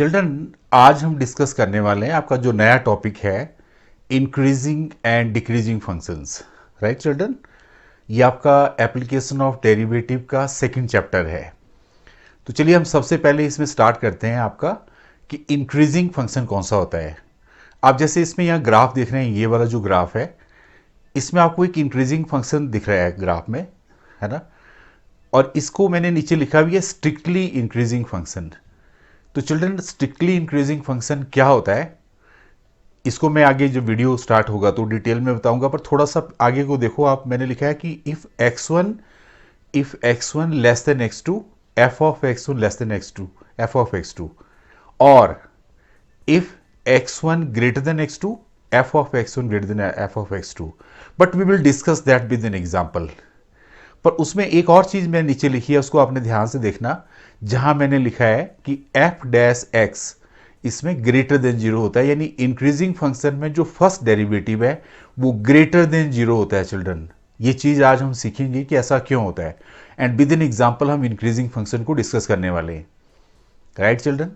Children, आज हम discuss करने वाले हैं आपका जो नया टॉपिक है, increasing and decreasing functions. Right children, ये आपका एप्लीकेशन ऑफ डेरिवेटिव का सेकंड चैप्टर है। तो चलिए हम सबसे पहले इसमें स्टार्ट करते हैं आपका कि इंक्रीजिंग फंक्शन कौन सा होता है। आप जैसे इसमें यहाँ ग्राफ देख रहे हैं, ये वाला जो ग्राफ है इसमें आपको एक इंक्रीजिंग फंक्शन दिख रहा है ग्राफ में, है ना। और इसको मैंने नीचे लिखा भी है स्ट्रिक्टली इंक्रीजिंग फंक्शन। तो चिल्ड्रन, स्ट्रिक्टली इंक्रीजिंग फंक्शन क्या होता है इसको मैं आगे जो वीडियो स्टार्ट होगा तो डिटेल में बताऊंगा, पर थोड़ा सा आगे को देखो आप। मैंने लिखा है कि if x1 less than x2, f of x1 less than x2, f of x2, और if x1 greater than x2, f of x1 greater than f of x2। But we will discuss that with an example. पर उसमें एक और चीज मैंने नीचे लिखी है, उसको आपने ध्यान से देखना, जहां मैंने लिखा है कि f डैश x इसमें ग्रेटर देन जीरो होता है, यानी इंक्रीजिंग फंक्शन में जो फर्स्ट डेरिवेटिव है वो ग्रेटर देन जीरो होता है। चिल्ड्रन, ये चीज आज हम सीखेंगे कि ऐसा क्यों होता है, एंड विद एन एग्जाम्पल हम इंक्रीजिंग फंक्शन को डिस्कस करने वाले हैं। राइट चिल्ड्रन,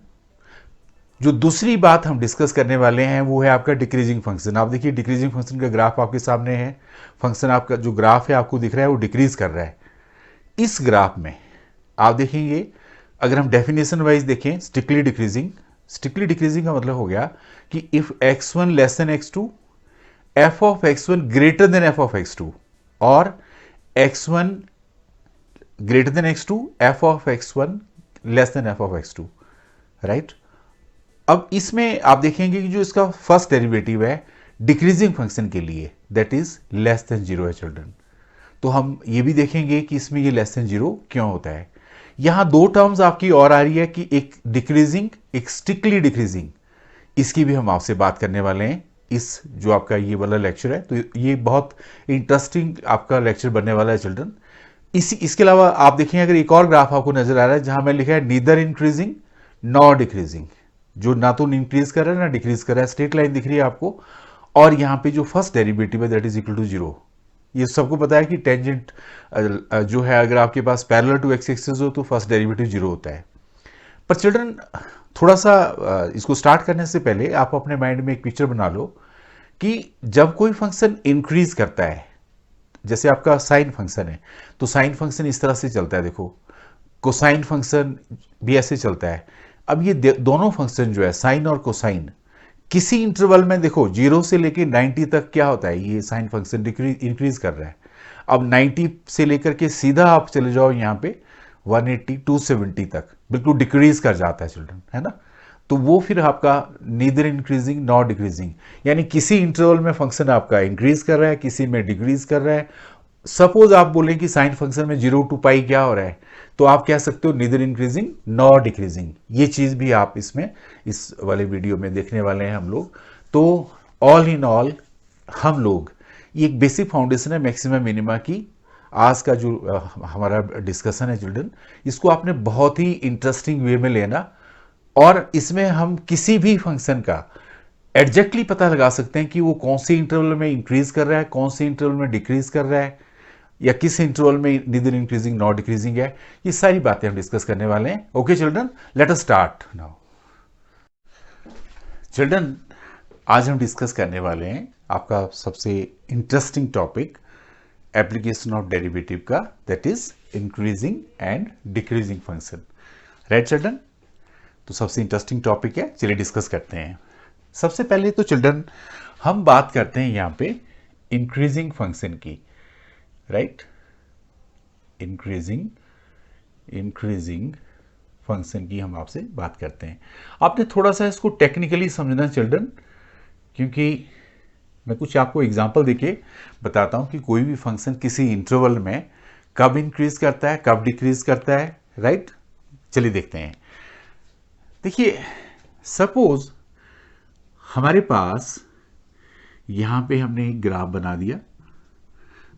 जो दूसरी बात हम डिस्कस करने वाले हैं वो है आपका डिक्रीजिंग फंक्शन। आप देखिए डिक्रीजिंग फंक्शन का ग्राफ आपके सामने है। फंक्शन आपका जो ग्राफ है आपको दिख रहा है वो डिक्रीज कर रहा है। इस ग्राफ में आप देखेंगे, अगर हम डेफिनेशन वाइज देखें, स्ट्रिक्टली डिक्रीजिंग का मतलब हो गया कि if x1 less than x2, f of x1 greater than f of x2, और x1 greater than x2, f of x1 less than f of x2। Right, अब इसमें आप देखेंगे कि जो इसका फर्स्ट डेरिवेटिव है डिक्रीजिंग फंक्शन के लिए, that is less than zero है चिल्ड्रन। तो हम ये भी देखेंगे कि इसमें ये लेस देन जीरो क्यों होता है। यहां दो टर्म्स आपकी और आ रही है कि एक डिक्रीजिंग, एक स्ट्रिक्टली डिक्रीजिंग। इसकी भी हम आपसे बात करने वाले हैं इस जो आपका ये वाला लेक्चर है। तो ये बहुत इंटरेस्टिंग आपका लेक्चर बनने वाला है चिल्ड्रन। इसके अलावा आप देखें, अगर एक और ग्राफ आपको नजर आ रहा है जहां मैं लिखा है नीदर इंक्रीजिंग नॉर डिक्रीजिंग, जो ना तो इंक्रीज कर रहा है ना डिक्रीज कर रहा है, स्ट्रेट लाइन दिख रही है आपको। और यहां पे जो फर्स्ट डेरिवेटिव है that is equal to zero. ये सबको पता है कि टेंजेंट जो है, अगर आपके पास पैरेलल टू एक्स एक्सिस हो तो फर्स्ट डेरिवेटिव जीरो होता है। पर चिल्ड्रन, थोड़ा सा इसको स्टार्ट करने से पहले आप अपने माइंड में एक पिक्चर बना लो कि जब कोई फंक्शन इंक्रीज करता है, जैसे आपका साइन फंक्शन है, तो साइन फंक्शन इस तरह से चलता है, देखो। कोसाइन फंक्शन भी ऐसे चलता है। अब ये दोनों फंक्शन जो है साइन और कोसाइन, किसी इंटरवल में देखो 0 से लेकर 90 तक क्या होता है, ये साइन फंक्शन इंक्रीज कर रहा है। अब 90 से लेकर के सीधा आप चले जाओ यहाँ पे 180 270 तक, बिल्कुल डिक्रीज कर जाता है चिल्ड्रन, है ना। तो वो फिर आपका नीदर इंक्रीजिंग नॉर डिक्रीजिंग, यानी किसी इंटरवल में फंक्शन आपका इंक्रीज कर रहा है, किसी में डिक्रीज कर रहा है। सपोज आप बोलें कि साइन फंक्शन में 0 to पाई क्या हो रहा है, तो आप कह सकते हो नीदर इंक्रीजिंग नॉर डिक्रीजिंग। ये चीज भी आप इसमें इस वाले वीडियो में देखने वाले हैं हम लोग। तो ऑल इन ऑल हम लोग, ये एक बेसिक फाउंडेशन है मैक्सिमम मिनिमा की। आज का जो हमारा डिस्कशन है चिल्ड्रन, इसको आपने बहुत ही इंटरेस्टिंग वे में लेना, और इसमें हम किसी भी फंक्शन का एग्जैक्टली पता लगा सकते हैं कि वो कौन से इंटरवल में इंक्रीज कर रहा है, कौन से इंटरवल में डिक्रीज कर रहा है, या किस इंटरवल में नीदर इंक्रीजिंग नॉट डिक्रीजिंग है। ये सारी बातें हम डिस्कस करने वाले हैं। Okay children, let us start now. Children, आज हम डिस्कस करने वाले हैं आपका सबसे interesting topic application of derivative का, that is increasing and decreasing function. Right children, तो सबसे इंटरेस्टिंग टॉपिक है, चलिए डिस्कस करते हैं। सबसे पहले तो चिल्ड्रन हम बात करते हैं यहाँ पे इंक्रीजिंग फंक्शन की। राइट, इंक्रीजिंग फंक्शन की हम आपसे बात करते हैं। आपने थोड़ा सा इसको टेक्निकली समझना चिल्ड्रन, क्योंकि मैं कुछ आपको एग्जांपल देके बताता हूं कि कोई भी फंक्शन किसी इंटरवल में कब इंक्रीज करता है, कब डिक्रीज करता है। राइट, चलिए देखते हैं। देखिए, सपोज हमारे पास यहां पे हमने एक ग्राफ बना दिया,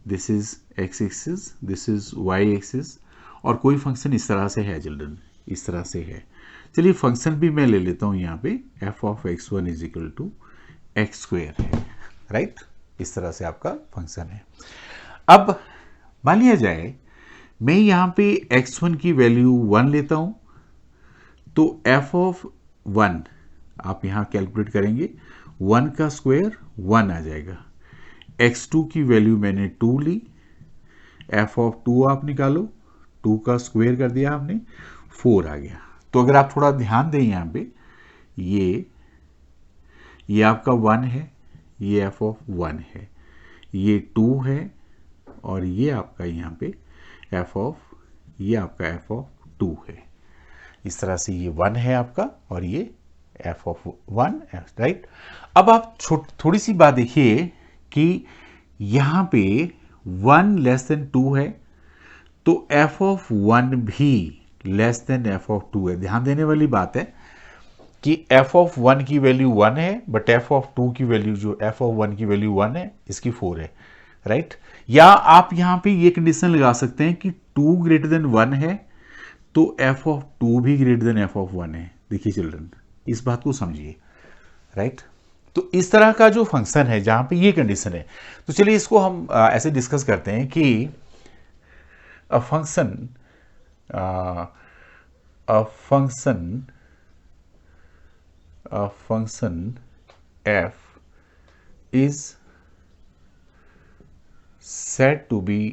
this is X axis, this is Y axis, और कोई फंक्शन इस तरह से है चिल्ड्रन, इस तरह से है। चलिए फंक्शन भी मैं ले लेता हूं यहाँ पे, F of x1 is equal to X square है। राइट, इस तरह से आपका फंक्शन है। अब मान लिया जाए मैं यहाँ पे x1 की वैल्यू 1 लेता हूं, तो f ऑफ 1 आप यहाँ कैलकुलेट करेंगे, 1 का स्क्वायर 1 आ जाएगा। x2 की वैल्यू मैंने 2 ली, f ऑफ 2 आप निकालो, 2 का स्क्वायर कर दिया आपने, 4 आ गया। तो अगर आप थोड़ा ध्यान दें यहाँ पे, ये आपका 1 है, ये f ऑफ 1 है, ये 2 है, और ये आपका यहाँ पे ये आपका f ऑफ 2 है। इस तरह से ये 1 है आपका और ये f ऑफ 1, राइट। अब आप थोड़ी सी बात देखिए कि यहाँ पे 1 लेस देन 2 है, तो f ऑफ 1 भी लेस देन f ऑफ 2 है। ध्यान देने वाली बात है कि f ऑफ 1 की वैल्यू 1 है, बट f ऑफ 2 की वैल्यू, जो f ऑफ 1 की वैल्यू 1 है, इसकी 4 है, राइट। या आप यहां पे ये कंडीशन लगा सकते हैं कि 2 ग्रेटर देन 1 है, तो f ऑफ 2 भी ग्रेटर देन f ऑफ 1 है। देखिए चिल्ड्रन, इस बात को समझिए, राइट। तो इस तरह का जो फंक्शन है जहां पे ये कंडीशन है, तो चलिए इसको हम ऐसे डिस्कस करते हैं कि a function f is said to be,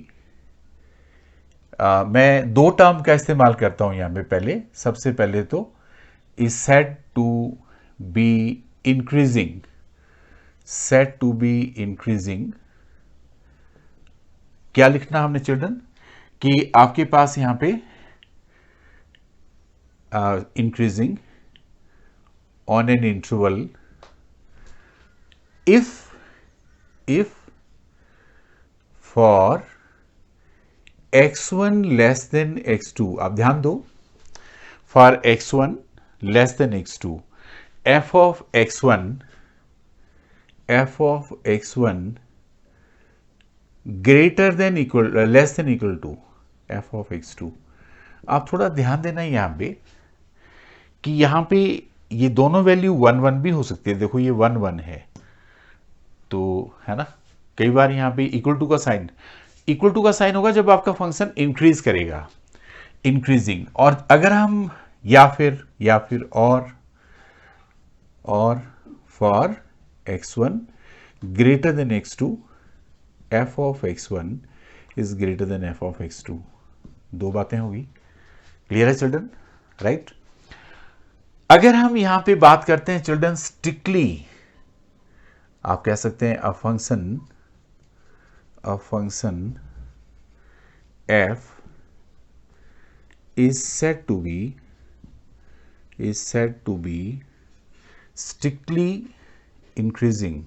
मैं दो टर्म का इस्तेमाल करता हूं यहां पे। पहले, सबसे पहले तो is said to be increasing, क्या लिखना हमने चिल्ड्रन, कि आपके पास यहां पे increasing on an interval if for x1 less than x2, आप ध्यान दो, for x1 less than x2, f of x1 greater than equal less than equal to f of x2। आप थोड़ा ध्यान देना यहां पे कि यहां पे ये दोनों वैल्यू 1 1 भी हो सकती है। देखो ये 1 1 है, तो है ना, कई बार यहां पे इक्वल टू का साइन होगा जब आपका फंक्शन इंक्रीज करेगा, इंक्रीजिंग। और अगर हम या फिर और for x1 greater than x2, f of x1 is greater than f of x2। दो बातें होगी, क्लियर है चिल्ड्रन, राइट। अगर हम यहां पे बात करते हैं चिल्ड्रन स्ट्रिक्टली, आप कह सकते हैं a function f is said to be strictly increasing,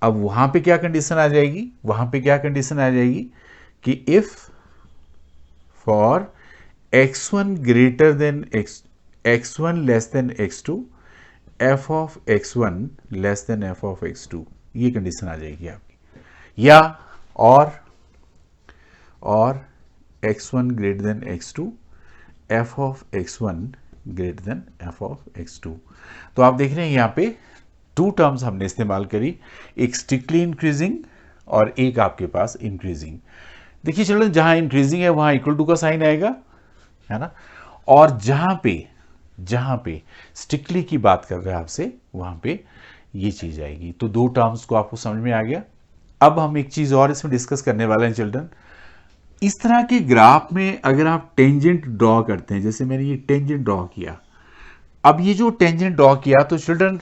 अब वहां पे क्या कंडीशन आ जाएगी, कि if for x1 greater then x1 less than x2, f of x1 less than f of x2, ये कंडीशन आ जाएगी आपकी। या और x1 greater than x2, f of x1 greater than f of x2। तो आप देख रहे हैं यहाँ पे टू टर्म्स हमने इस्तेमाल करी, एक स्ट्रिक्टली इंक्रीजिंग और एक आपके पास इंक्रीजिंग। देखिए चिल्ड्रन, जहां इंक्रीजिंग है वहां इक्वल टू का साइन आएगा, है ना, और जहां पे स्ट्रिक्टली की बात कर रहे हैं आपसे, वहां पे ये चीज आएगी। तो दो टर्म्स को आपको समझ में आ गया। अब हम एक चीज और इसमें डिस्कस करने वाले हैं चिल्ड्रन। इस तरह के ग्राफ में अगर आप टेंजेंट ड्रॉ करते हैं, जैसे मैंने ये टेंजेंट ड्रॉ किया, अब ये जो टेंजेंट ड्रॉ किया, तो चिल्ड्रन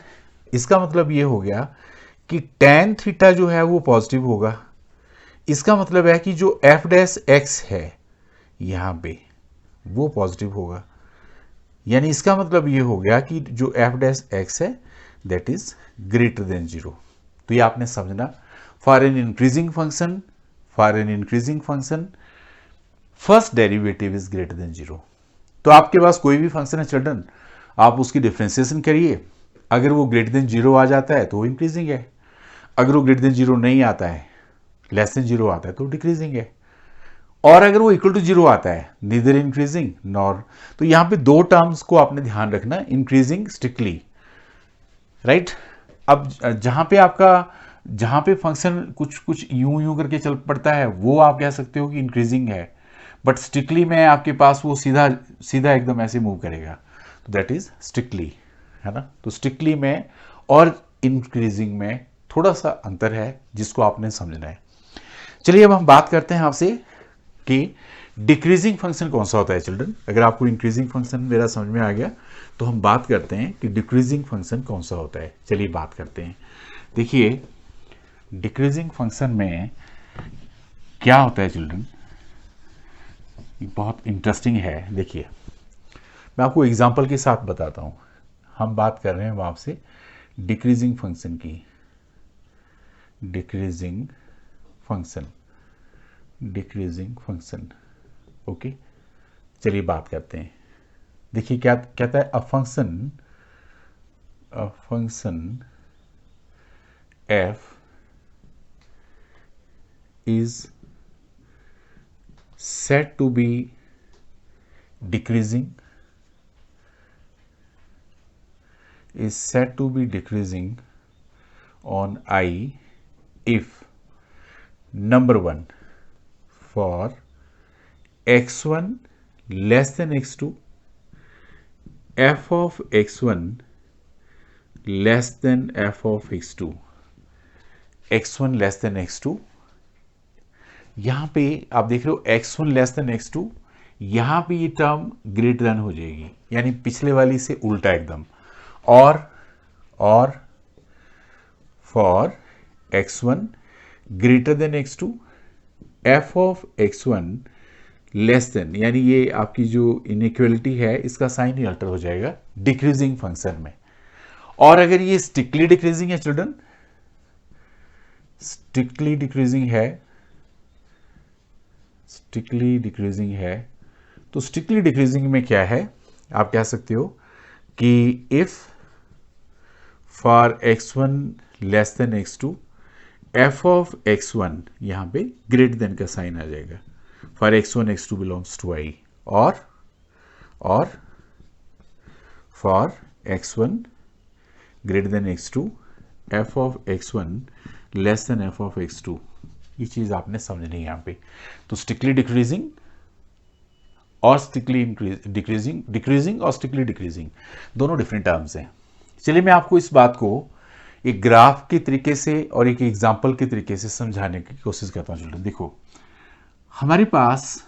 इसका मतलब ये हो गया कि tan थीटा जो है वो पॉजिटिव होगा। इसका मतलब है कि जो f डैश x है यहां पे, वो पॉजिटिव होगा। यानी इसका मतलब ये हो गया कि जो f डैश x है दैट इज ग्रेटर देन 0। तो ये आपने समझना, for an increasing function first derivative is greater than 0। तो आपके पास कोई भी फंक्शन है चिल्ड्रन, आप उसकी डिफरेंशिएशन करिए, अगर वो ग्रेटर देन 0 आ जाता है तो वो इंक्रीजिंग है, अगर वो ग्रेटर देन 0 नहीं आता है, लेस देन 0 आता है, तो डिक्रीजिंग है, और अगर वो इक्वल टू 0 आता है, नीदर इंक्रीजिंग नॉर। तो यहां पे दो टर्म्स को आपने ध्यान रखना, इंक्रीजिंग स्ट्रिक्टली, राइट। अब जहां पे फंक्शन कुछ यूं करके चल पड़ता है, वो आप कह सकते हो कि इंक्रीजिंग है, बट स्ट्रिक्टली में आपके पास वो सीधा सीधा एकदम ऐसे मूव करेगा, तो दैट इज स्ट्रिक्टली, है ना। तो स्ट्रिक्टली में और इंक्रीजिंग में थोड़ा सा अंतर है जिसको आपने समझना है। चलिए अब हम बात करते हैं आपसे कि डिक्रीजिंग फंक्शन कौन सा होता है चिल्ड्रन। अगर आपको इंक्रीजिंग फंक्शन मेरा समझ में आ गया तो हम बात करते हैं कि डिक्रीजिंग फंक्शन कौन सा होता है। चलिए बात करते हैं। देखिए डिक्रीजिंग फंक्शन में क्या होता है चिल्ड्रन, बहुत इंटरेस्टिंग है। देखिए मैं आपको एग्जांपल के साथ बताता हूं। हम बात कर रहे हैं आपसे डिक्रीजिंग फंक्शन की। Decreasing function, decreasing function, okay. चलिए बात करते हैं। देखिए क्या कहता है, a function F is said to be decreasing, is said to be decreasing on I if number 1 for x1 less than x2, f of x1 less than f of x2, x1 less than x2। यहां पे आप देख रहे हो x1 less than x2, यहां पे ये term greater than हो जाएगी, यानी पिछले वाली से उल्टा एकदम। और for x1 greater than x2, f of x1 less then, यानी ये आपकी जो इनइक्वलिटी है इसका साइन ही अल्टर हो जाएगा डिक्रीजिंग फंक्शन में। और अगर ये स्ट्रिक्टली डिक्रीजिंग है चिल्ड्रन, स्ट्रिक्टली डिक्रीजिंग है, स्ट्रिक्टली डिक्रीजिंग है, तो स्ट्रिक्टली डिक्रीजिंग में क्या है, आप कह सकते हो कि if for x1 less than x2, f of x1 यहां पे ग्रेटर देन का साइन आ जाएगा, for x1 x2 belongs to I, और for x1 greater than x2, f of x1 less than f of x2। ये चीज आपने समझनी है यहां पे। तो स्ट्रिक्टली डिक्रीजिंग और स्ट्रिक्टली डिक्रीजिंग, डिक्रीजिंग और स्ट्रिक्टली डिक्रीजिंग दोनों डिफरेंट टर्म्स हैं। चलिए मैं आपको इस बात को एक ग्राफ के तरीके से और एक एग्जांपल के तरीके से समझाने की कोशिश करता हूं चिल्ड्रन। देखो हमारे पास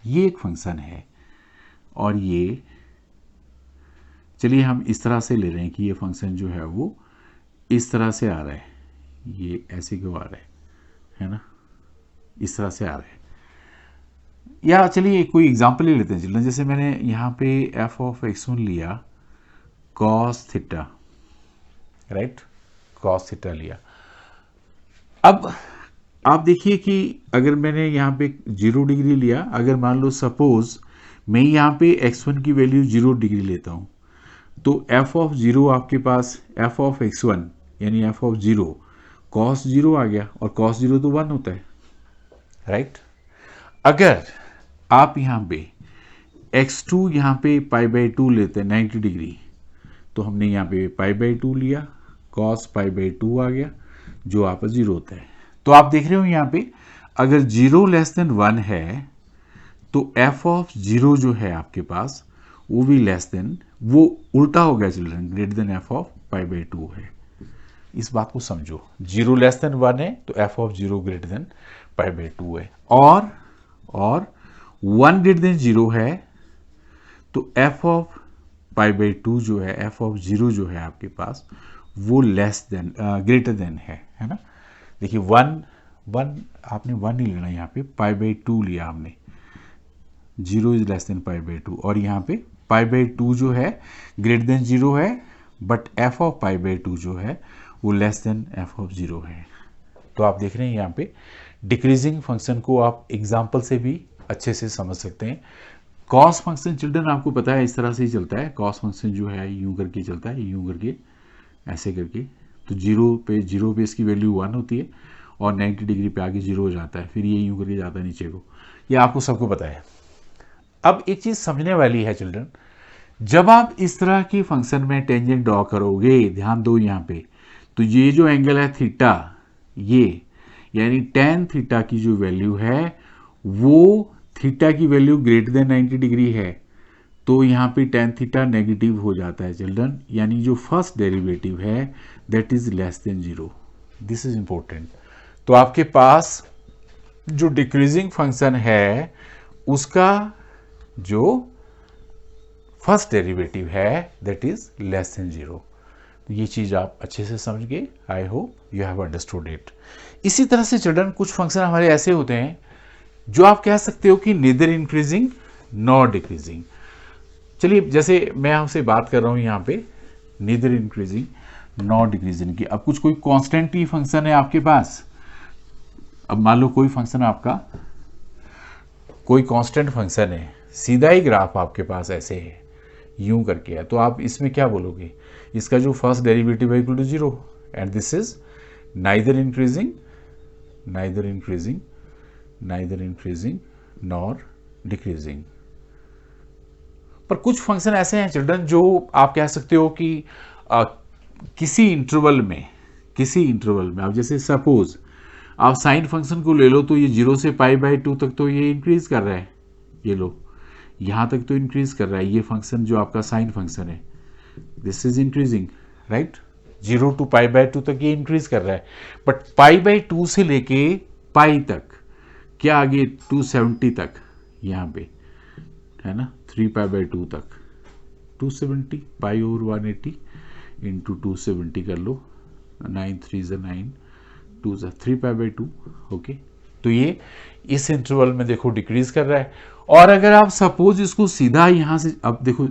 ये एक फंक्शन है और ये, चलिए हम इस तरह से ले रहे हैं कि ये फंक्शन जो है वो इस तरह से आ रहा है, ये ऐसे क्यों आ रहा है ना, इस तरह से आ रहा है। या चलिए कोई एग्जांपल ले लेते हैं चिल्ड्रन, जैसे मैंने यहाँ पे f ऑफ x1 लिया cos theta, right, cos theta लिया। अब आप देखिए कि अगर मैंने यहाँ पे 0 डिग्री लिया, अगर मान लो सपोज मैं यहाँ पे x1 की वैल्यू 0 डिग्री लेता हूँ, तो f ऑफ 0 आपके पास f ऑफ x1 यानी f ऑफ 0 cos 0 आ गया, और cos 0 तो 1 होता है, राइट। अगर आप यहाँ पे x2 यहाँ पे π/2 लेते हैं 90 डिग्री, तो हमने यहाँ पे π/2 लिया, cos π/2 आ गया जो आपस 0 होता है। तो आप देख रहे हो यहाँ पे अगर 0 लेस देन 1 है तो f ऑफ 0 जो है आपके पास वो भी लेस देन, वो उल्टा हो गया children, greater than f of π/2 है। इस बात को समझो, 0 लेस देन 1 है तो f ऑफ 0 ग्रेटर देन π/2 है, और 1 ग्रेटर देन 0 है तो f ऑफ π/2 जो है, f ऑफ 0 जो है आपके पास वो लेस देन ग्रेटर देन है ना। देखिए 1 आपने 1 नहीं लेना, यहाँ पे π/2 लिया हमने, 0 इज लेस देन π/2, और यहाँ पे π/2 जो है ग्रेटर देन 0 है, बट f ऑफ π/2 जो है वो लेस देन f ऑफ 0 है। तो आप देख रहे हैं यहाँ पे डिक्रीजिंग फंक्शन को आप एग्जाम्पल से भी अच्छे से समझ सकते हैं। कॉस फंक्शन चिल्ड्रन आपको पता है इस तरह से ही चलता है, कॉस फंक्शन जो है यूं करके चलता है, यूं करके ऐसे करके, तो 0 पे इसकी वैल्यू 1 होती है और 90 डिग्री पे आगे 0 हो जाता है, फिर ये यूं करके जाता है नीचे को, ये आपको सबको पता है। अब एक चीज समझने वाली है चिल्ड्रन, जब आप इस तरह की फंक्शन में टेंजेंट ड्रॉ करोगे, ध्यान दो यहाँ पे, तो ये जो एंगल है थीटा, ये यानी tan थीटा की जो वैल्यू है वो थीटा की वैल्यू ग्रेटर देन 90 डिग्री है तो यहाँ पे tan थीटा नेगेटिव हो जाता है चिल्ड्रन, यानी जो फर्स्ट डेरिवेटिव है that is less than 0। This is important. तो आपके पास जो डिक्रीजिंग फंक्शन है उसका जो फर्स्ट डेरिवेटिव है दैट इज लेस देन 0। तो ये चीज आप अच्छे से समझ गए। आई hope you have understood it. इसी तरह से चिल्ड्रन कुछ फंक्शन हमारे ऐसे होते हैं जो आप कह सकते हो कि नीदर इंक्रीजिंग नॉर डिक्रीजिंग। चलिए जैसे मैं आपसे बात कर रहा हूं यहां पे नीदर इंक्रीजिंग नॉर डिक्रीजिंग की। अब कुछ कोई कांस्टेंट ही फंक्शन है आपके पास। अब मान लो कोई फंक्शन आपका कोई कांस्टेंट फंक्शन है, सीधा ही ग्राफ आपके पास ऐसे है यूं करके है, तो आप इसमें क्या बोलोगे, इसका जो फर्स्ट डेरिवेटिव है equal to 0 and this is neither increasing nor decreasing. पर कुछ फंक्शन ऐसे हैं चिल्ड्रन जो आप कह सकते हो कि किसी इंटरवल में आप जैसे सपोज आप साइन फंक्शन को ले लो तो ये 0 से π/2 तक तो ये इंक्रीज कर रहा है, ये लो यहां तक तो इंक्रीज कर रहा है। ये फंक्शन जो आपका साइन फंक्शन है this is increasing, right. 0 to π/2 तक ये इंक्रीज कर रहा है, बट π/2 से लेके पाई तक क्या आगे 270 तक यहाँ पे है ना, 3π/2 तक 270 π/180 इंटू 270 कर लो, 9 3 9 2 3π/2। ओके, तो ये इस इंटरवल में देखो डिक्रीज कर रहा है। और अगर आप सपोज इसको सीधा यहां से अब देखो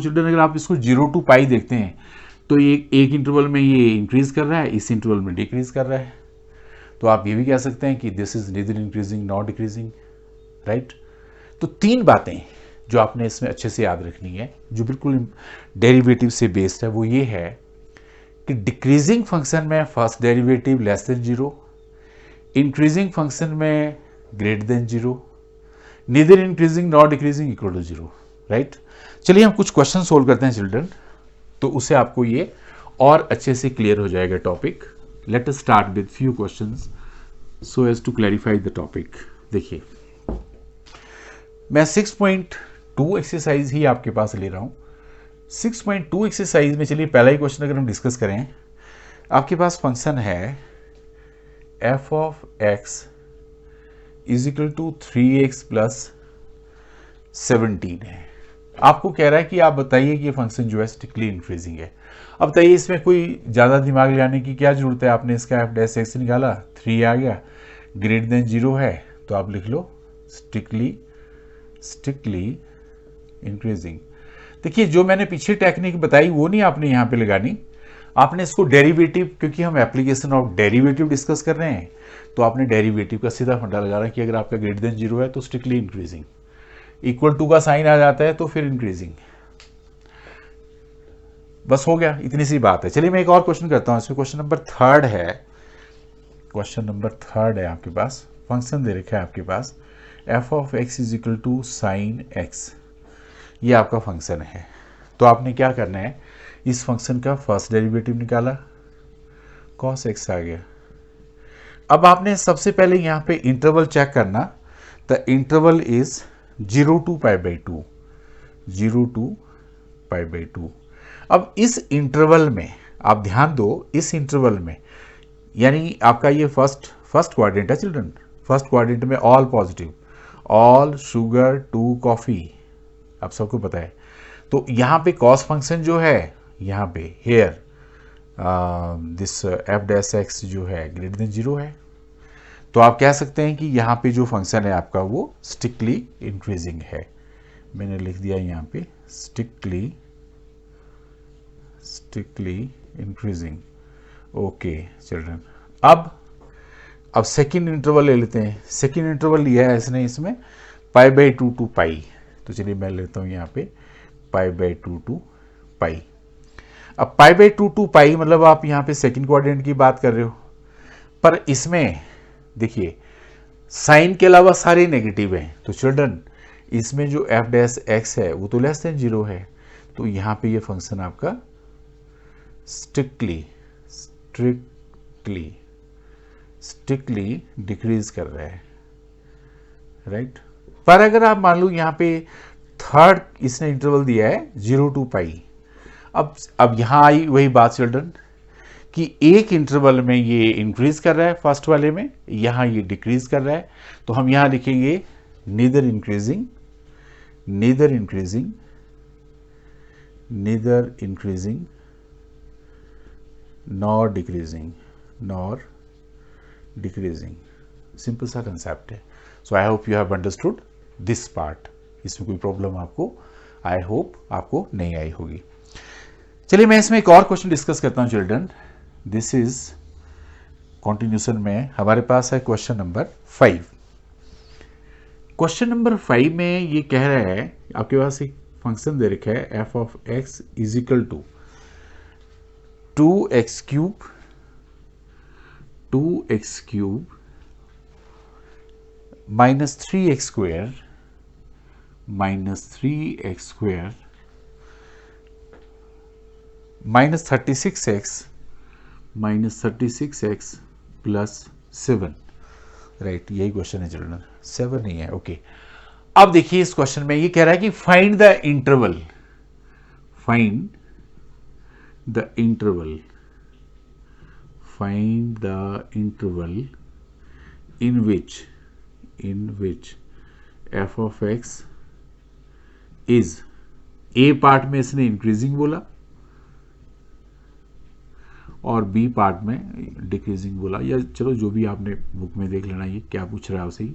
चिल्ड्रन, अगर आप इसको 0 to π देखते हैं तो एक इंटरवल में ये इंक्रीज कर रहा है, इस इंटरवल में डिक्रीज कर रहा है। तो आप ये भी कह सकते हैं कि this is neither increasing not decreasing, right. तो तीन बातें जो आपने इसमें अच्छे से याद रखनी है जो बिल्कुल डेरिवेटिव से बेस्ड है, वो ये है कि डिक्रीजिंग फंक्शन में first derivative less than 0, increasing function में greater than 0, neither increasing not decreasing equal to 0, right. चलिए हम कुछ क्वेश्चन सोल्व करते हैं चिल्ड्रन, तो उससे आपको ये और अच्छे से क्लियर हो जाएगा topic. Let us start with few questions so as to clarify the topic. देखिए मैं 6.2 एक्सरसाइज ही आपके पास ले रहा हूं। 6.2 एक्सरसाइज में चलिए पहला ही क्वेश्चन अगर हम डिस्कस करें, आपके पास फंक्शन है f of x is equal to 3x plus 17 है। आपको कह रहा है कि आप बताइए कि ये फंक्शन जो है स्ट्रिक्टली इंक्रीजिंग है। अब बताइए इसमें कोई ज़्यादा दिमाग लगाने की क्या जरूरत है, आपने इसका f' निकाला 3 आ गया, ग्रेटर देन 0 है तो आप लिख लो स्ट्रिक्टली इंक्रीजिंग। देखिए जो मैंने पीछे टेक्निक बताई वो नहीं आपने यहाँ पे लगानी, आपने इसको डेरिवेटिव, क्योंकि हम एप्लीकेशन ऑफ डेरिवेटिव डिस्कस कर रहे हैं तो आपने डेरिवेटिव का सीधा फंडा लगा रहा है कि अगर आपका ग्रेटर देन 0 है तो स्ट्रिक्टली इंक्रीजिंग, इक्वल टू का साइन आ जाता है तो फिर इंक्रीजिंग। बस हो गया, इतनी सी बात है। चलिए मैं एक और क्वेश्चन करता हूं, इसमें क्वेश्चन नंबर 3 है आपके पास, फंक्शन दे रखा है आपके पास f of x is equal to sine x, ये आपका फंक्शन है। तो आपने क्या करना है, इस फंक्शन का फर्स्ट डेरिवेटिव निकाला, cos x आ गया। अब आपने सबसे पहले यहां पे इंटरवल चेक करना, the interval is 0 to π/2, 0 to π/2। अब इस इंटरवल में आप ध्यान दो, इस इंटरवल में यानी आपका ये फर्स्ट क्वाड्रेंट है चिल्ड्रन, फर्स्ट क्वाड्रेंट में all positive, all sugar to coffee, आप सबको पता है। तो यहाँ पे कॉस फंक्शन जो है यहाँ पे हेयर दिस f' जो है ग्रेटर देन 0 है, तो आप कह सकते हैं कि यहाँ पे जो फंक्शन है आपका वो स्ट्रिक्टली इंक्रीजिंग है। मैंने लिख दिया यहाँ पे स्ट्रिक्टली इंक्रीजिंग। ओके चिल्ड्रन, अब सेकेंड इंटरवल ले लेते हैं। सेकेंड इंटरवल लिया है इसने इसमें π/2 to π, तो चलिए मैं लेता हूँ यहाँ पे π/2 to π। अब π/2 to π मतलब आप यहाँ पे सेकेंड क्वाड्रेंट की बात कर रहे हो, पर इसमें देखिए साइन के अलावा सारे नेगेटिव हैं, तो चिल्ड्रन इसमें जो f' है वो तो लेस देन 0 है, तो यहाँ पे ये फंक्शन आपका स्ट्रिक्टली डिक्रीज कर रहा है, राइट। पर अगर आप मान लो यहाँ पे थर्ड इसने इंटरवल दिया है 0 to पाई, अब यहाँ आई वही बात चिल्ड्रन कि एक इंटरवल में ये इंक्रीज कर रहा है, फर्स्ट वाले में यहाँ ये डिक्रीज कर रहा है, तो हम यहाँ लिखेंगे neither increasing nor decreasing. Simple सा कंसेप्ट है। So I hope you have understood this part. इसमें कोई प्रॉब्लम आपको आई होप आपको नहीं आई होगी। चलिए मैं इसमें एक और क्वेश्चन डिस्कस करता हूं चिल्ड्रन। दिस इज कॉन्टिन्यूशन में हमारे पास है क्वेश्चन नंबर 5। क्वेश्चन नंबर 5 में ये कह रहा है, आपके पास एक फंक्शन दे रखा है f of x is equal to 2x cube minus 3x square minus 36x plus 7, right, यही क्वेश्चन है चिल्ड्रन। 7 नहीं है, ओके। अब देखिए इस क्वेश्चन में ये कह रहा है कि find the interval in which f of x is, a part में इसने इंक्रीजिंग बोला और बी पार्ट में डिक्रीजिंग बोला, या चलो जो भी आपने बुक में देख लेना ये क्या पूछ रहा है उसे ही,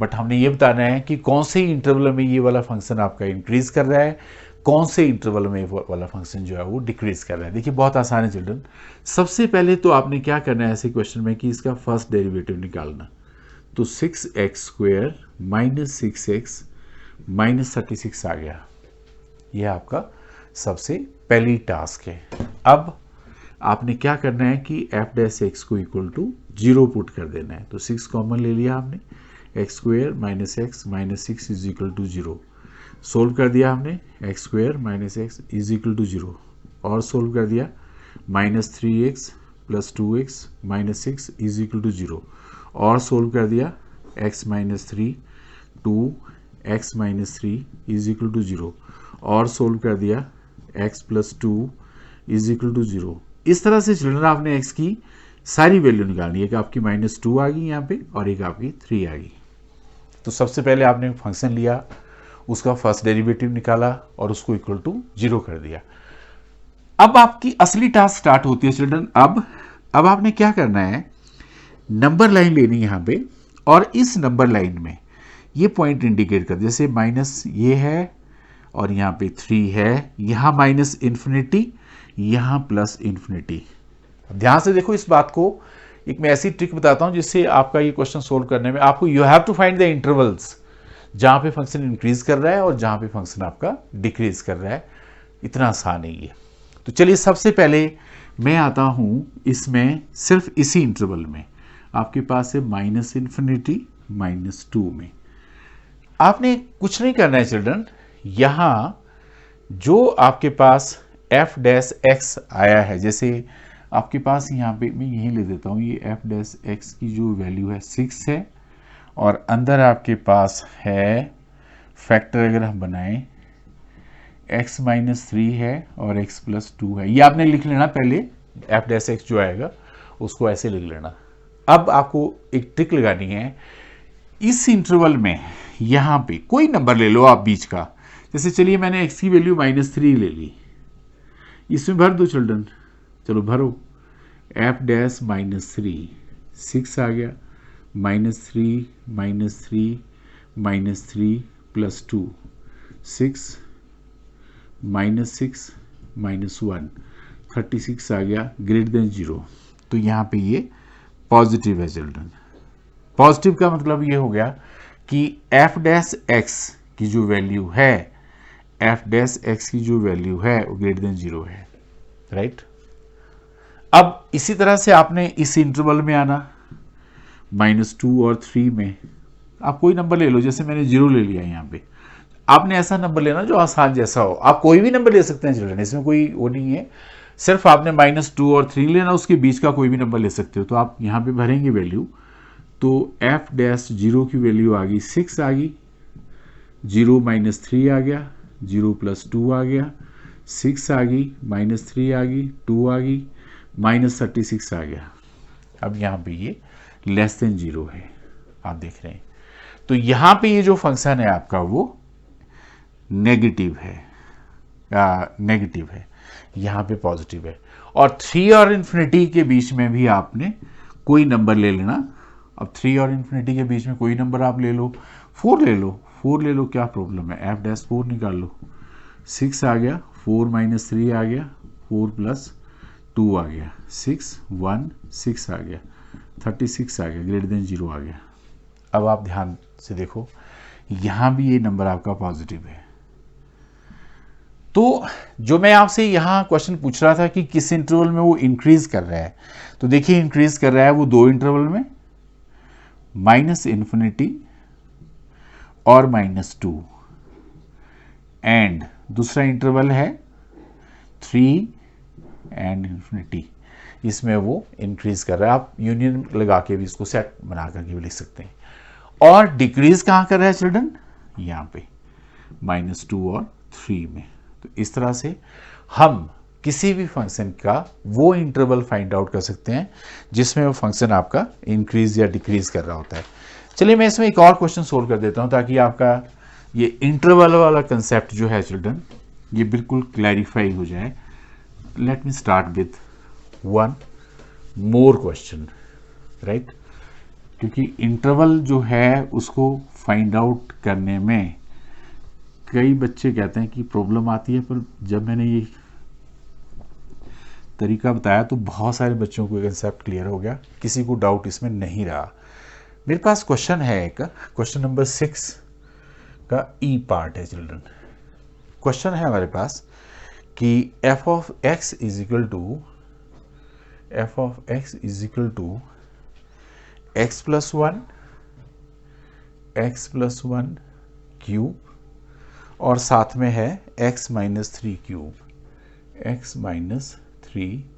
बट हमने ये बताना है कि कौन से इंटरवल में ये वाला फंक्शन आपका इंक्रीज कर रहा है, कौन से इंटरवल में वाला फंक्शन जो है वो डिक्रीज कर रहा है। देखिए बहुत आसान है चिल्ड्रन। सबसे पहले तो आपने क्या करना है ऐसे क्वेश्चन में कि इसका फर्स्ट डेरिवेटिव निकालना। तो 6x square minus 6x minus 36 आ गया, यह आपका सबसे पहली टास्क है। अब आपने क्या करना है कि f डैश x को इक्वल टू 0 पुट कर देना है। तो 6 कॉमन ले लिया हमने, X square minus X minus 6 is equal to 0। Solve कर दिया हमने, X square minus X is equal to 0, और सोल्व कर दिया minus 3x plus 2x minus 6 is equal to 0, और सोल्व कर दिया x minus 3 2x minus 3 is equal to 0, और सोल्व कर दिया x plus 2 is equal to 0। इस तरह से चिल्ड्रन आपने x की सारी वैल्यू निकालनी है कि आपकी माइनस 2 आ गई यहाँ पे और एक आपकी 3 आ गई। तो सबसे पहले आपने फंक्शन लिया, उसका फर्स्ट डेरिवेटिव निकाला और उसको इक्वल टू 0 कर दिया। अब आपकी असली टास्क स्टार्ट होती है चिल्ड्रन। अब आपने क्या करना है, नंबर लाइन लेनी है यहाँ पे, और इस नंबर लाइन में ये पॉइंट इंडिकेट कर, जैसे माइनस ये है और यहाँ पे 3 है, यहाँ माइनस इन्फिनिटी, यहाँ प्लस इन्फिनिटी। ध्यान से देखो इस बात को, एक मैं ऐसी ट्रिक बताता हूँ जिससे आपका ये क्वेश्चन सोल्व करने में आपको you have to find the intervals जहाँ पे फंक्शन इंक्रीज कर रहा है और जहाँ पे फंक्शन आपका डिक्रीज कर रहा है। इतना आसान नहीं है। तो चलिए सबसे पहले मैं आता हूँ इसमें सिर्फ इसी इंटरवल में, आपके पास है माइनस इन्फिनिटी माइनस 2 में। आपने कुछ नहीं करना है चिल्ड्रन, यहाँ जो आपके पास f डैश x आया है, जैसे आपके पास यहाँ पे मैं यही ले देता हूँ, ये f डैश x की जो वैल्यू है 6 है, और अंदर आपके पास है फैक्टर अगर हम बनाएं x माइनस 3 है और x प्लस 2 है। ये आपने लिख लेना पहले, f डैश x जो आएगा उसको ऐसे लिख लेना। अब आपको एक ट्रिक लगानी है, इस इंटरवल में यहाँ पे कोई नंबर ले लो आप बीच का, जैसे चलिए मैंने x की वैल्यू माइनस 3 ले ली, इसमें भर दो चिल्ड्रन, चलो भरो, f डैश माइनस 3 6 आ गया, minus 3 minus 3 plus 2 6 minus 6 minus 1 36 आ गया, ग्रेटर देन 0। तो यहाँ पे ये पॉजिटिव है चिल्ड्रन। पॉजिटिव का मतलब ये हो गया कि f डैश x की जो वैल्यू है, f डैश x की जो वैल्यू है वो ग्रेटर देन 0 है, राइट। अब इसी तरह से आपने इस इंटरवल में आना, माइनस 2 और 3 में आप कोई नंबर ले लो, जैसे मैंने 0 ले लिया यहाँ पे। आपने ऐसा नंबर लेना जो आसान जैसा हो, आप कोई भी नंबर ले सकते हैं चिल्ड्रन, इसमें कोई वो नहीं है, सिर्फ आपने माइनस 2 और 3 लेना, उसके बीच का कोई भी नंबर ले सकते हो। तो आप यहाँ पे भरेंगे वैल्यू, तो f डैश 0 की वैल्यू आ गई 6 आ गई, 0 माइनस 3 आ गया, 0 प्लस 2 आ गया, 6 आ गई, माइनस 3 आ गई, 2 आ गई, माइनस 36 आ गया। अब यहाँ पे ये लेस देन 0 है, आप देख रहे हैं। तो यहाँ पे ये जो फंक्शन है आपका वो नेगेटिव है, नेगेटिव है, यहाँ पे पॉजिटिव है। और 3 और इन्फिनिटी के बीच में भी आपने कोई नंबर ले लेना। अब 3 और इन्फिनिटी के बीच में कोई नंबर आप ले लो, 4 ले लो, 4 ले लो, क्या प्रॉब्लम है, एफ डैश 4 निकाल लो। 6 आ गया, 4 माइनस 3 आ गया, 4 प्लस 2 आ गया, 6 1 6 आ गया, 36 आ गया, ग्रेटर देन 0 आ गया। अब आप ध्यान से देखो, यहां भी ये नंबर आपका पॉजिटिव है। तो जो मैं आपसे यहां क्वेश्चन पूछ रहा था कि किस इंटरवल में वो इंक्रीज कर रहा है, तो देखिए इंक्रीज कर रहा है वो 2 इंटरवल में, माइनस इन्फिनिटी और -2, एंड दूसरा इंटरवल है 3 एंड इन्फिनिटी, इसमें वो इंक्रीज कर रहा है। आप यूनियन लगा के भी इसको सेट बना करके भी लिख सकते हैं। और डिक्रीज कहां कर रहा है चिल्ड्रन, यहां पे -2 और 3 में। तो इस तरह से हम किसी भी फंक्शन का वो इंटरवल फाइंड आउट कर सकते हैं जिसमें वो फंक्शन आपका इंक्रीज या डिक्रीज कर रहा होता है। चलिए मैं इसमें एक और क्वेश्चन सोल्व कर देता हूं ताकि आपका ये इंटरवल वाला कंसेप्ट जो है चिल्ड्रन ये बिल्कुल क्लैरिफाई हो जाए। Let me start with one more question, right, क्योंकि इंटरवल जो है उसको फाइंड आउट करने में कई बच्चे कहते हैं कि प्रॉब्लम आती है, पर जब मैंने ये तरीका बताया तो बहुत सारे बच्चों को कंसेप्ट क्लियर हो गया, किसी को डाउट इसमें नहीं रहा। मेरे पास क्वेश्चन है एक, क्वेश्चन नंबर 6 का ई पार्ट है चिल्ड्रन। क्वेश्चन है हमारे पास कि f of x is equal to x plus 1 cube और साथ में है x माइनस 3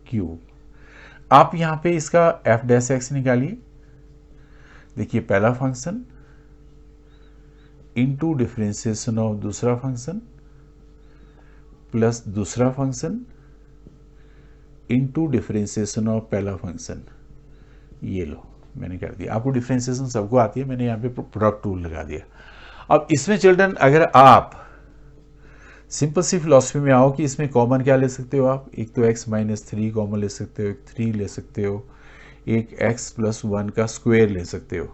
क्यूब। आप यहां पे इसका f डैश x निकालिए। देखिए पहला फंक्शन इनटू डिफरेंशिएशन ऑफ दूसरा फंक्शन प्लस दूसरा फंक्शन इनटू डिफरेंशिएशन ऑफ पहला फंक्शन। ये लो मैंने कर दिया, आपको डिफरेंशिएशन सबको आती है, मैंने यहाँ पे प्रोडक्ट टूल लगा दिया। अब इसमें चिल्ड्रन अगर आप सिंपल सी फिलॉसफी में आओ कि इसमें कॉमन क्या ले सकते हो आप, एक तो x माइनस 3 कॉमन ले सकते हो, एक 3 ले सकते हो, एक x प्लस 1 का स्क्वायर ले सकते हो।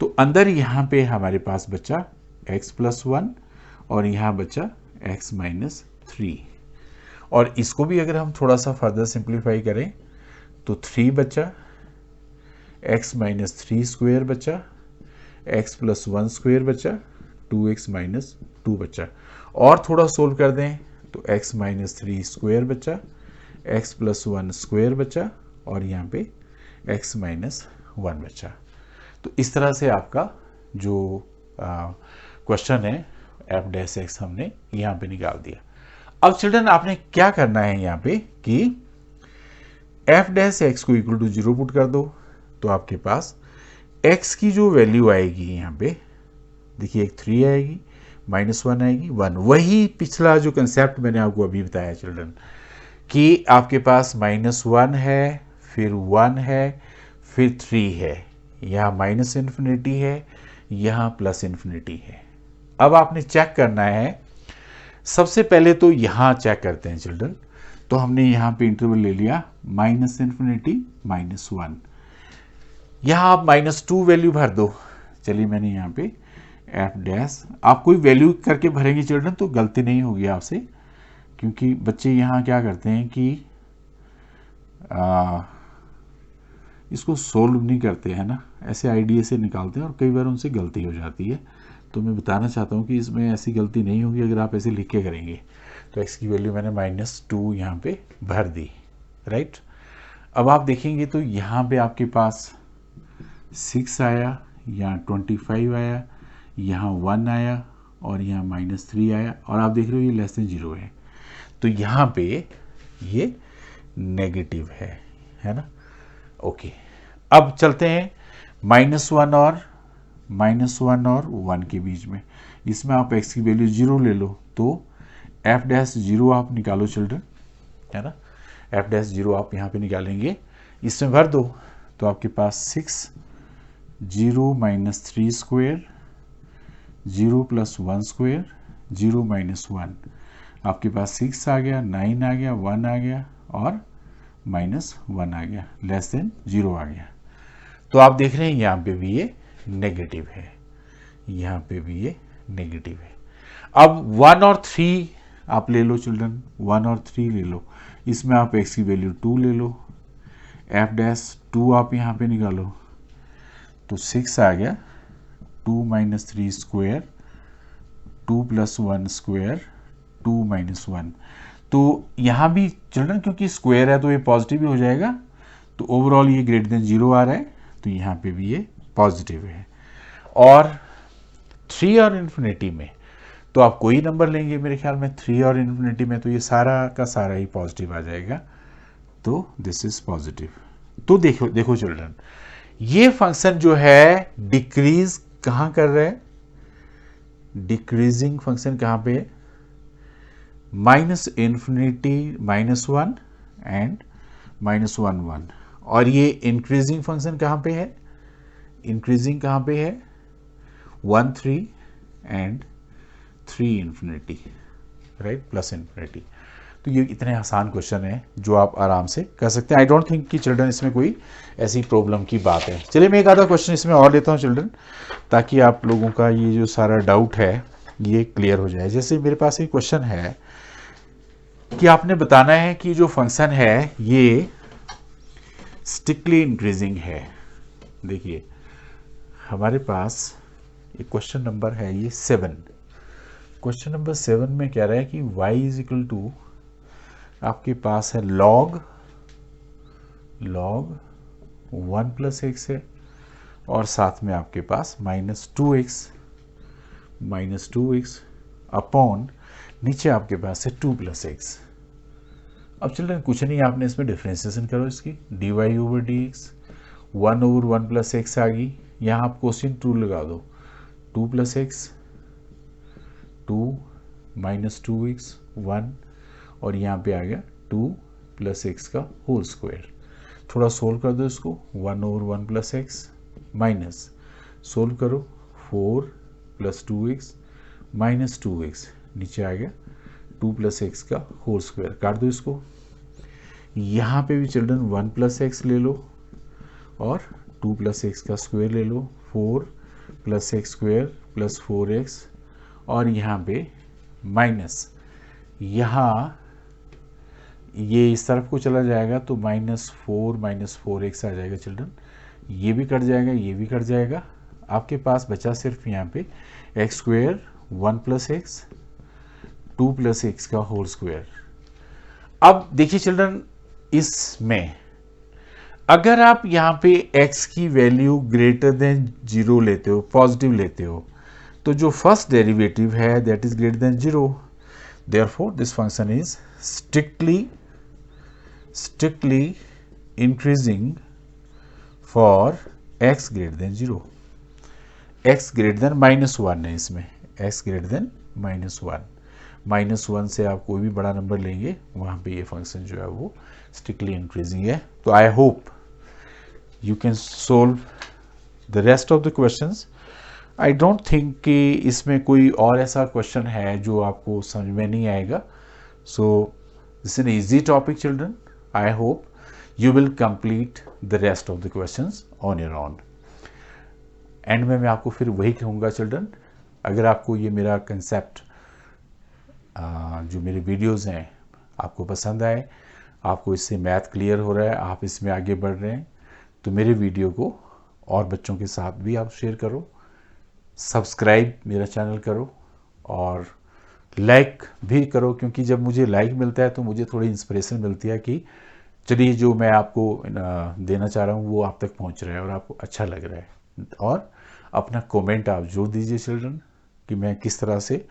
तो अंदर यहाँ पे हमारे पास बचा x प्लस 1 और यहाँ बचा x माइनस 3, और इसको भी अगर हम थोड़ा सा फर्दर सिंप्लीफाई करें तो 3 बचा, x माइनस 3 स्क्वायर बचा, x प्लस 1 स्क्वायर बचा, 2x माइनस 2 बचा, और थोड़ा सोल्व कर दें तो x माइनस 3 स्क्वायर बचा, x प्लस 1 स्क्वायर बचा, और यहाँ पे x माइनस 1 बचा। तो इस तरह से आपका जो क्वेश्चन है f डैश x हमने यहाँ पे निकाल दिया। अब चिल्ड्रन आपने क्या करना है यहाँ पे कि f डैश x को इक्वल टू 0 पुट कर दो, तो आपके पास x की जो वैल्यू आएगी यहाँ पे देखिए, एक 3 आएगी, -1 आएगी, 1, वही पिछला जो कंसेप्ट मैंने आपको अभी बताया चिल्ड्रन कि आपके पास -1 है, फिर 1 है, फिर 3 है, यहाँ माइनस इन्फिनिटी है, यहाँ प्लस इन्फिनिटी है। अब आपने चेक करना है, सबसे पहले तो यहाँ चेक करते हैं चिल्ड्रन। तो हमने यहाँ पे इंटरवल ले लिया माइनस इन्फिनिटी -1, यहाँ आप -2 वैल्यू भर दो। चलिए मैंने यहाँ पे f डैश, आप कोई वैल्यू करके भरेंगे चिल्ड्रन तो गलती नहीं होगी आपसे, क्योंकि बच्चे यहाँ क्या करते हैं कि इसको सोल्व नहीं करते हैं ना, ऐसे आइडिया से निकालते हैं और कई बार उनसे गलती हो जाती है। तो मैं बताना चाहता हूँ कि इसमें ऐसी गलती नहीं होगी अगर आप ऐसे लिख के करेंगे। तो x की वैल्यू मैंने -2 यहाँ पे भर दी, राइट। अब आप देखेंगे तो यहाँ पे आपके पास 6 आया, यहाँ 25 आया, यहाँ 1 आया, और यहाँ -3 आया, और आप देख रहे हो ये लेस देन 0 है, तो यहाँ पे ये नेगेटिव है ना। ओके, अब चलते हैं -1 और 1 के बीच में। इसमें आप x की वैल्यू 0 ले लो तो f डैश 0 आप निकालो चिल्ड्रन, है ना, f डैश 0 आप यहाँ पे निकालेंगे, इसमें भर दो तो आपके पास 6 0 minus 3 square 0 plus 1 square 0 minus 1, आपके पास 6 आ गया, 9 आ गया, 1 आ गया और माइनस 1 आ गया, लेस देन 0 आ गया। तो आप देख रहे हैं यहाँ पे भी ये नेगेटिव है, यहाँ पे भी ये नेगेटिव है। अब 1 और 3 आप ले लो चिल्ड्रन, 1 और 3 ले लो, इसमें आप x की वैल्यू 2 ले लो, f डैश 2 आप यहाँ पे निकालो तो 6 आ गया, 2 minus 3 square 2 plus 1 square 2 minus 1। तो यहाँ भी चिल्ड्रन क्योंकि स्क्वायर है तो ये पॉजिटिव ही हो जाएगा, तो ओवरऑल ये ग्रेटर देन 0 आ रहा है, तो यहाँ पे भी ये पॉजिटिव है। और 3 और इन्फिनिटी में तो आप कोई नंबर लेंगे मेरे ख्याल में, 3 और इन्फिनिटी में तो ये सारा का सारा ही पॉजिटिव आ जाएगा, तो दिस इज पॉजिटिव। तो देखो चिल्ड्रन, ये फंक्शन जो है डिक्रीज कहाँ कर रहा है, डिक्रीजिंग फंक्शन कहाँ पे है, माइनस इन्फिनिटी -1 एंड -1 1, और ये इंक्रीजिंग फंक्शन कहाँ पे है, इंक्रीजिंग कहाँ पे है 1 3 and 3 infinity, right, plus infinity. तो ये इतने आसान क्वेश्चन है जो आप आराम से कर सकते हैं। आई डोंट थिंक कि चिल्ड्रन इसमें कोई ऐसी प्रॉब्लम की बात है। चलिए मैं एक आधा क्वेश्चन इसमें और लेता हूँ चिल्ड्रन, ताकि आप लोगों का ये जो सारा डाउट है ये क्लियर हो जाए। जैसे मेरे पास एक क्वेश्चन है कि आपने बताना है कि जो फंक्शन है ये स्ट्रिक्टली इंक्रीजिंग है। देखिए हमारे पास एक क्वेश्चन नंबर है ये 7, क्वेश्चन नंबर 7 में कह रहा है कि y इज इक्वल टू आपके पास है log 1 प्लस एक्स है, और साथ में आपके पास -2x अपॉन नीचे आपके पास है 2 प्लस एक्स। अब चिल्ड्रन कुछ नहीं, आपने इसमें डिफ्रेंसिएशन करो इसकी, dy over dx 1 over 1 plus x आ गई, यहाँ आप क्वेश्चन 2 लगा दो, 2 प्लस एक्स 2 माइनस 2x 1, और यहाँ पे आ गया 2 प्लस एक्स का होल स्क्वायर। थोड़ा सोल्व कर दो इसको, 1 over 1 plus x minus solve करो 4 प्लस 2x माइनस 2x, नीचे आ गया 2 प्लस एक्स का होल स्क्वायर, काट दो इसको। यहाँ पे भी चिल्ड्रन 1 प्लस एक्स ले लो और 2 प्लस एक्स का स्क्वायर ले लो, 4 plus x square plus 4x, और यहाँ पे माइनस, यहाँ ये इस तरफ को चला जाएगा तो -4 आ जाएगा चिल्ड्रन, ये भी कट जाएगा, ये भी कट जाएगा, आपके पास बचा सिर्फ यहाँ पे x square 1 plus x 2 plus x का होल स्क्वायर। अब देखिए चिल्ड्रन, इसमें अगर आप यहाँ पे x की वैल्यू ग्रेटर देन 0 लेते हो, पॉजिटिव लेते हो, तो जो फर्स्ट डेरिवेटिव है that is greater than 0, therefore this function is strictly increasing for x greater than 0, x greater than -1 है इसमें, x greater than -1 से आप कोई भी बड़ा नंबर लेंगे वहाँ पे ये फंक्शन जो है वो strictly increasing है। तो आई hope you can solve the rest of the questions. I don't think कि इसमें कोई और ऐसा क्वेश्चन है जो आपको समझ में नहीं आएगा। So this is an easy topic children, I hope you will complete the rest of the questions on your own. And में मैं आपको फिर वही कहूँगा चिल्ड्रन, अगर आपको ये मेरा कंसेप्ट जो मेरे वीडियोस हैं आपको पसंद आए, आपको इससे मैथ क्लियर हो रहा है, आप इसमें आगे बढ़ रहे हैं, तो मेरे वीडियो को और बच्चों के साथ भी आप शेयर करो, सब्सक्राइब मेरा चैनल करो और लाइक भी करो, क्योंकि जब मुझे लाइक मिलता है तो मुझे थोड़ी इंस्पिरेशन मिलती है कि चलिए जो मैं आपको देना चाह रहा हूँ वो आप तक पहुँच रहा है और आपको अच्छा लग रहा है। और अपना कमेंट आप जरूर दीजिए चिल्ड्रन कि मैं किस तरह से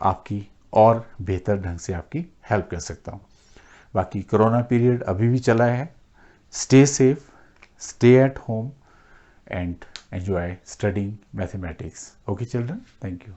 आपकी और बेहतर ढंग से आपकी हेल्प कर सकता हूँ। बाकी कोरोना पीरियड अभी भी चला है, stay safe, stay at home and enjoy studying mathematics. Okay children, thank you.